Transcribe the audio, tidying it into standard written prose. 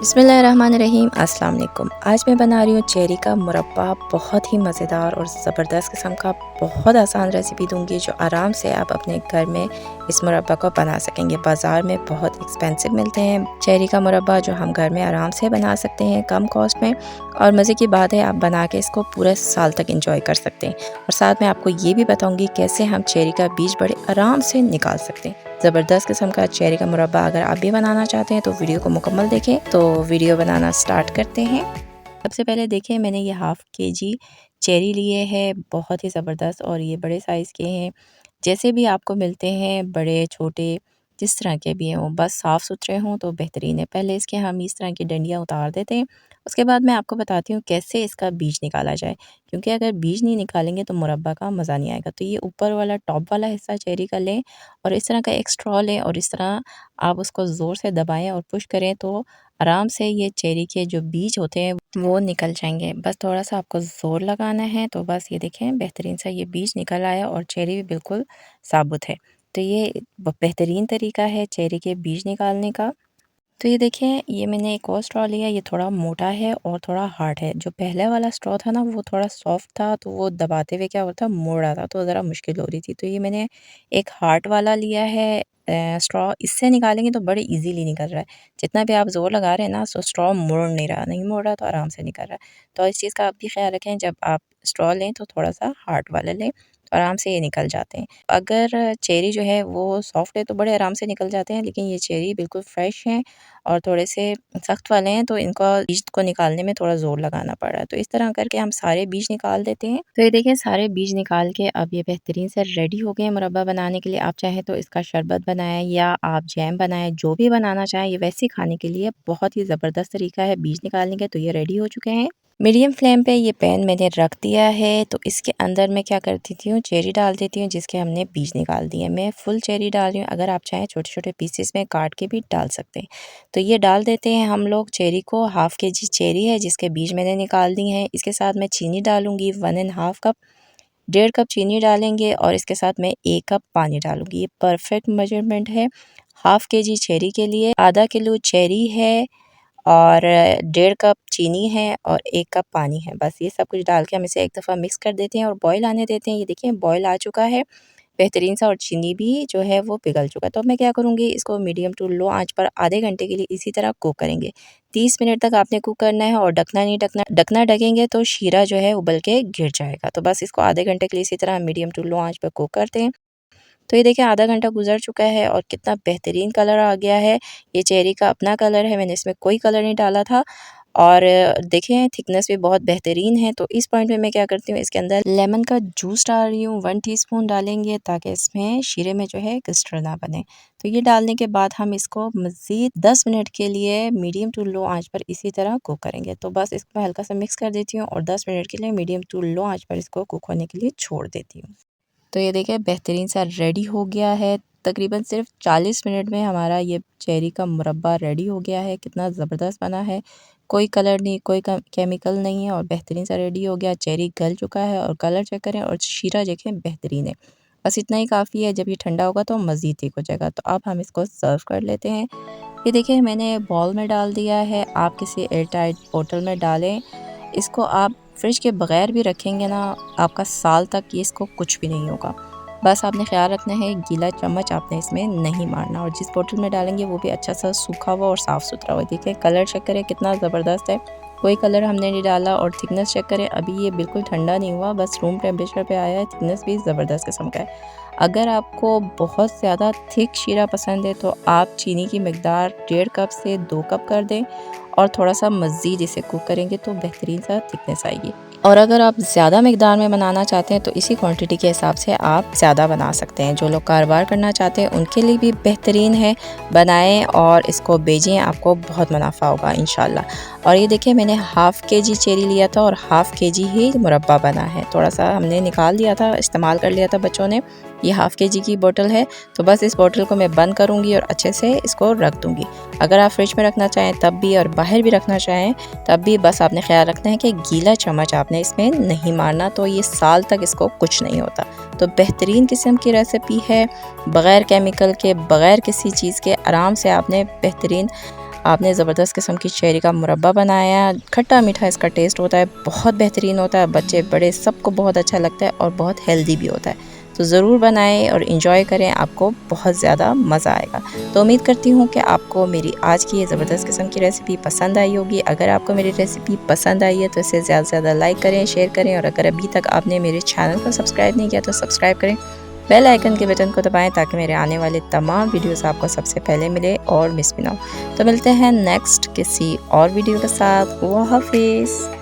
बिस्मिल्लाहिर्रहमानिर्रहीम। अस्सलाम वालेकुम। आज मैं बना रही हूँ चेरी का मुरब्बा। बहुत ही मज़ेदार और ज़बरदस्त किस्म का बहुत आसान रेसिपी दूंगी जो आराम से आप अपने घर में इस मुरब्बा को बना सकेंगे। बाज़ार में बहुत एक्सपेंसिव मिलते हैं चेरी का मुरब्बा, जो हम घर में आराम से बना सकते हैं कम कॉस्ट में। और मज़े की बात है, आप बना के इसको पूरे साल तक इंजॉय कर सकते हैं। और साथ में आपको ये भी बताऊँगी कैसे हम चेरी का बीज बड़े आराम से निकाल सकते हैं। ज़बरदस्त किस्म का चेरी का मुरब्बा अगर आप भी बनाना चाहते हैं तो वीडियो को मुकम्मल देखें। तो वीडियो बनाना स्टार्ट करते हैं। सबसे पहले देखें, मैंने ये हाफ़ केजी चेरी लिए हैं, बहुत ही ज़बरदस्त, और ये बड़े साइज़ के हैं। जैसे भी आपको मिलते हैं, बड़े छोटे जिस तरह के भी हों, बस साफ़ सुथरे हों तो बेहतरीन है। पहले इसके हम इस तरह की डंडियाँ उतार देते हैं। उसके बाद मैं आपको बताती हूँ कैसे इसका बीज निकाला जाए, क्योंकि अगर बीज नहीं निकालेंगे तो मुरब्बा का मज़ा नहीं आएगा। तो ये ऊपर वाला टॉप वाला हिस्सा चेरी का लें और इस तरह का एक स्ट्रॉ लें और इस तरह आप उसको ज़ोर से दबाएँ और पुश करें तो आराम से ये चेरी के जो बीज होते हैं वो निकल जाएंगे। बस थोड़ा सा आपको ज़ोर लगाना है। तो बस ये देखें, बेहतरीन सा ये बीज निकल आया और चेरी भी बिल्कुल साबुत है। तो ये बेहतरीन तरीका है चेरी के बीज निकालने का। तो ये देखें, ये मैंने एक और स्ट्रॉ लिया। ये थोड़ा मोटा है और थोड़ा हार्ड है। जो पहले वाला स्ट्रॉ था ना, वो थोड़ा सॉफ्ट था, तो वो दबाते हुए क्या होता मोड़ रहा था, तो ज़रा मुश्किल हो रही थी। तो ये मैंने एक हार्ड वाला लिया है स्ट्रॉ। इससे निकालेंगे तो बड़े इजीली निकल रहा है। जितना भी आप ज़ोर लगा रहे हैं ना, तो स्ट्रॉ मुड़ नहीं मोड़ रहा, तो आराम से निकल रहा है। तो इस चीज़ का आप भी ख्याल रखें, जब आप स्ट्रॉ लें तो थोड़ा सा हार्ड वाला लें, तो आराम से ये निकल जाते हैं। अगर चेरी जो है वो सॉफ्ट है तो बड़े आराम से निकल जाते हैं, लेकिन ये चेरी बिल्कुल फ्रेश हैं और थोड़े से सख्त वाले हैं, तो इनका बीज को निकालने में थोड़ा ज़ोर लगाना पड़ रहा है। तो इस तरह करके हम सारे बीज निकाल देते हैं। तो ये देखिए, सारे बीज निकाल के अब ये बेहतरीन से रेडी हो गए हैं मुरब्बा बनाने के लिए। आप चाहें तो इसका शरबत बनाएं या आप जैम बनाएं, जो भी बनाना चाहें। ये वैसे खाने के लिए बहुत ही ज़बरदस्त तरीका है बीज निकालने का। तो ये रेडी हो चुके हैं। मीडियम फ्लेम पे ये पैन मैंने रख दिया है। तो इसके अंदर मैं क्या करती हूँ, चेरी डाल देती हूँ जिसके हमने बीज निकाल दिए। मैं फुल चेरी डाल रही हूँ, अगर आप चाहें छोटे छोटे पीसेस में काट के भी डाल सकते हैं। तो ये डाल देते हैं हम लोग चेरी को। हाफ़ केजी चेरी है जिसके बीज मैंने निकाल दिए हैं। इसके साथ मैं चीनी डालूँगी 1.5 कप, 1.5 कप चीनी डालेंगे और इसके साथ मैं 1 कप पानी डालूँगी। ये परफेक्ट मेजरमेंट है हाफ़ केजी चेरी के लिए। आधा किलो चेरी है और 1.5 कप चीनी है और 1 कप पानी है। बस ये सब कुछ डाल के हम इसे एक दफ़ा मिक्स कर देते हैं और बॉयल आने देते हैं। ये देखिए, बॉयल आ चुका है बेहतरीन सा और चीनी भी जो है वो पिघल चुका है। तो मैं क्या करूँगी, इसको मीडियम टू लो आंच पर आधे घंटे के लिए इसी तरह कुक करेंगे। 30 मिनट तक आपने कुक करना है और ढकना नहीं ढकना। ढकना ढकेंगे तो शीरा जो है उबल के गिर जाएगा। तो बस इसको आधे घंटे के लिए इसी तरह मीडियम टू लो आंच पर कुक करते हैं। तो ये देखिए, आधा घंटा गुजर चुका है और कितना बेहतरीन कलर आ गया है। ये चेरी का अपना कलर है, मैंने इसमें कोई कलर नहीं डाला था। और देखें, थिकनेस भी बहुत बेहतरीन है। तो इस पॉइंट में मैं क्या करती हूँ, इसके अंदर लेमन का जूस डाल रही हूँ। 1 टीस्पून डालेंगे ताकि इसमें शीरे में जो है क्रिस्टल ना बने। तो ये डालने के बाद हम इसको मज़ीद 10 मिनट के लिए मीडियम टू लो आंच पर इसी तरह कुक करेंगे। तो बस इसको मैं हल्का सा मिक्स कर देती हूँ और 10 मिनट के लिए मीडियम टू लो आंच पर इसको कुक होने के लिए छोड़ देती हूँ। तो ये देखिए, बेहतरीन सा रेडी हो गया है। तकरीबन सिर्फ 40 मिनट में हमारा ये चेरी का मुरब्बा रेडी हो गया है। कितना ज़बरदस्त बना है, कोई कलर नहीं, कोई केमिकल नहीं है और बेहतरीन सा रेडी हो गया। चेरी गल चुका है और कलर चेक करें और शीरा देखें बेहतरीन है। बस इतना ही काफ़ी है। जब ये ठंडा होगा तो मज़ीद ठीक हो जाएगा। तो अब हम इसको सर्व कर लेते हैं। ये देखिए, मैंने बाउल में डाल दिया है। आप किसी एयर टाइट बोतल में डालें। इसको आप फ्रिज के बगैर भी रखेंगे ना, आपका साल तक ये इसको कुछ भी नहीं होगा। बस आपने ख्याल रखना है, गीला चम्मच आपने इसमें नहीं मारना। और जिस बोतल में डालेंगे वो भी अच्छा सा सूखा हुआ और साफ़ सुथरा हुआ। देखिए, कलर चेक करें कितना ज़बरदस्त है, कोई कलर हमने नहीं डाला। और थिकनेस चेक करें, अभी ये बिल्कुल ठंडा नहीं हुआ, बस रूम टेम्परेचर पे आया है। थिकनेस भी ज़बरदस्त किस्म का है। अगर आपको बहुत ज़्यादा थिक शीरा पसंद है तो आप चीनी की मकदार 1.5 कप से 2 कप कर दें और थोड़ा सा मज़ीद इसे कुक करेंगे तो बेहतरीन सा थिकनेस आएगी। और अगर आप ज़्यादा मकदार में बनाना चाहते हैं तो इसी क्वांटिटी के हिसाब से आप ज़्यादा बना सकते हैं। जो लोग कारोबार करना चाहते हैं उनके लिए भी बेहतरीन है। बनाएं और इसको बेचें, आपको बहुत मुनाफा होगा इंशाल्लाह। और ये देखिए, मैंने हाफ़ केजी चेरी लिया था और हाफ़ केजी ही मुरब्बा बना है। थोड़ा सा हमने निकाल दिया था, इस्तेमाल कर लिया था बच्चों ने। ये हाफ़ केजी की बोतल है। तो बस इस बोतल को मैं बंद करूँगी और अच्छे से इसको रख दूँगी। अगर आप फ्रिज में रखना चाहें तब भी और बाहर भी रखना चाहें तब भी, बस आपने ख्याल रखना है कि गीला चम्मच आपने इसमें नहीं मारना, तो ये साल तक इसको कुछ नहीं होता। तो बेहतरीन किस्म की रेसिपी है, बग़ैर केमिकल के, बग़ैर किसी चीज़ के आराम से आपने बेहतरीन आपने ज़बरदस्त किस्म की चेरी का मुरब्बा बनाया। खट्टा मीठा इसका टेस्ट होता है, बहुत बेहतरीन होता है, बच्चे बड़े सबको बहुत अच्छा लगता है और बहुत हेल्दी भी होता है। तो ज़रूर बनाएं और इन्जॉय करें, आपको बहुत ज़्यादा मज़ा आएगा। तो उम्मीद करती हूँ कि आपको मेरी आज की ये ज़बरदस्त किस्म की रेसिपी पसंद आई होगी। अगर आपको मेरी रेसिपी पसंद आई है तो इसे ज़्यादा से ज़्यादा लाइक करें, शेयर करें और अगर अभी तक आपने मेरे चैनल को सब्सक्राइब नहीं किया तो सब्सक्राइब करें। बेल आइकन के बटन को दबाएं ताकि मेरे आने वाले तमाम वीडियोस आपको सबसे पहले मिले और मिस भी ना हो। तो मिलते हैं नेक्स्ट किसी और वीडियो के साथ। अल्लाह हाफिज़।